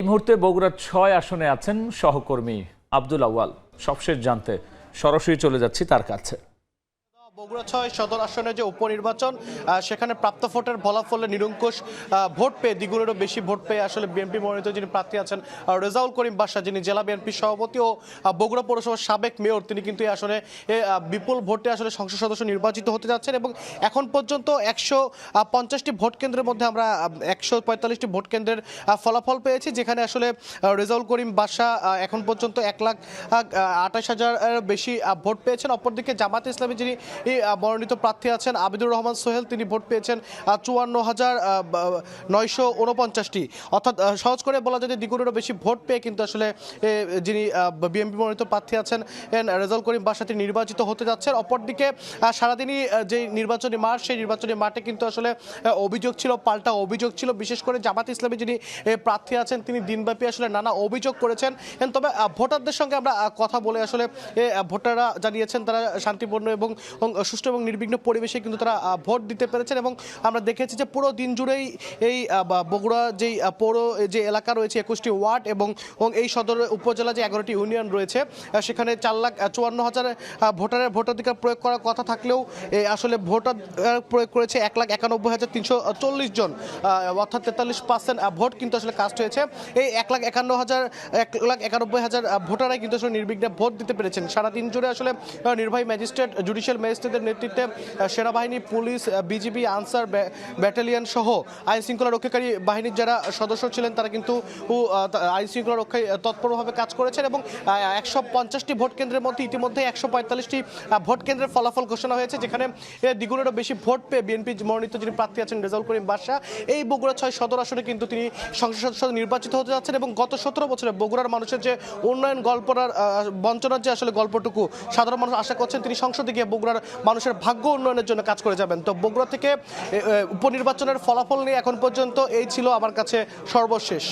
মুহূর্তে বগুড়ার ৬ আসনে আছেন সহকর্মী আব্দুল আউয়াল। সবশেষ জানতে সরাসরি চলে যাচ্ছি তার কাছে। বগুড়া ৬ সদর আসনের যে উপনির্বাচন, সেখানে প্রাপ্ত ভোটের ফলাফলে নিরঙ্কুশ ভোট পেয়ে, দ্বিগুণেরও বেশি ভোট পেয়ে আসলে বিএনপি মনোনীত যিনি প্রার্থী আছেন রেজাউল করিম বাদশা, যিনি জেলা বিএনপি সভাপতি ও বগুড়া পৌরসভার সাবেক মেয়র, তিনি কিন্তু আসলে বিপুল ভোটে আসলে সংসদ সদস্য নির্বাচিত হতে যাচ্ছেন। এবং এখন পর্যন্ত ১৫০টি ভোট কেন্দ্রের মধ্যে আমরা ১৪৫টি ভোট কেন্দ্রের ফলাফল পেয়েছি, যেখানে আসলে রেজাউল করিম বাদশা এখন পর্যন্ত ১,২৮,০০০ বেশি ভোট পেয়েছেন। অপরদিকে জামাত ইসলামী যিনি মনোনীত প্রার্থী আছেন আবিদুর রহমান সোহেল, তিনি ভোট পেয়েছেন ৫৪,৯৪৯টি। অর্থাৎ সহজ করে বলা যায় দ্বিগুণেরও বেশি ভোট পেয়ে কিন্তু আসলে যিনি বিএনপি মনোনীত প্রার্থী আছেন রেজাউল করিম বাদশা, তিনি নির্বাচিত হতে যাচ্ছেন। অপরদিকে সারাদিনই যে নির্বাচনী মাঠ, সেই নির্বাচনী মাঠে কিন্তু আসলে অভিযোগ ছিল, পাল্টা অভিযোগ ছিল। বিশেষ করে জামাত ইসলামী যিনি প্রার্থী আছেন, তিনি দিনব্যাপী আসলে নানা অভিযোগ করেছেন। তবে ভোটারদের সঙ্গে আমরা কথা বলে আসলে ভোটাররা জানিয়েছেন তারা শান্তিপূর্ণ এবং সুষ্ঠু এবং নির্বিঘ্ন পরিবেশে কিন্তু তারা ভোট দিতে পেরেছেন। এবং আমরা দেখেছি যে পুরো দিন জুড়েই এই বগুড়া যেই পৌর যে এলাকা রয়েছে ২১টি ওয়ার্ড এবং এই সদর উপজেলা যে ১১টি ইউনিয়ন রয়েছে, সেখানে ৪,৫৪,০০০ ভোটারের ভোটাধিকার প্রয়োগ করার কথা থাকলেও আসলে ভোটার প্রয়োগ করেছে ১,৯১,৩৪০ জন, অর্থাৎ ৪৩% ভোট কিন্তু আসলে কাস্ট হয়েছে। এই ১,৯১,০০০ ভোটারাই কিন্তু আসলে নির্বিঘ্নে ভোট দিতে পেরেছেন। সারাদিন জুড়ে আসলে নির্বাহী ম্যাজিস্ট্রেট, জুডিশিয়াল ম্যাজিস্ট্রেটদের নেতৃত্বে সেনাবাহিনী, পুলিশ, বিজিবি, আনসার ব্যাটালিয়ন সহ আইন শৃঙ্খলা রক্ষাকারী বাহিনীর যারা সদস্য ছিলেন তারা কিন্তু আইন শৃঙ্খলা রক্ষায় তৎপরভাবে কাজ করেছেন। এবং ১৫০টি ভোট কেন্দ্রের মধ্যে ইতিমধ্যে ১৪৫টি ভোট কেন্দ্রের ফলাফল ঘোষণা হয়েছে, যেখানে দ্বিগুণেরও বেশি ভোট পেয়ে বিএনপি মনোনীত যিনি প্রার্থী আছেন রেজাউল করিম বাদশা, এই বগুড়া ৬ সদর আসনে কিন্তু তিনি সংসদ সদস্য নির্বাচিত হতে যাচ্ছেন। এবং গত ১৭ বছরে বগুড়ার মানুষের যে উন্নয়ন গল্পটার বঞ্চনার যে আসলে গল্পটুকু সাধারণ মানুষ আশা করছেন, তিনি সংসদে গিয়ে বগুড়ার মানুষের ভাগ্য উন্নয়নের জন্য কাজ করে যাবেন। তো বগুড়া থেকে উপনির্বাচনের ফলাফল নিয়ে এখন পর্যন্ত এই ছিল আমার কাছে সর্বশেষ।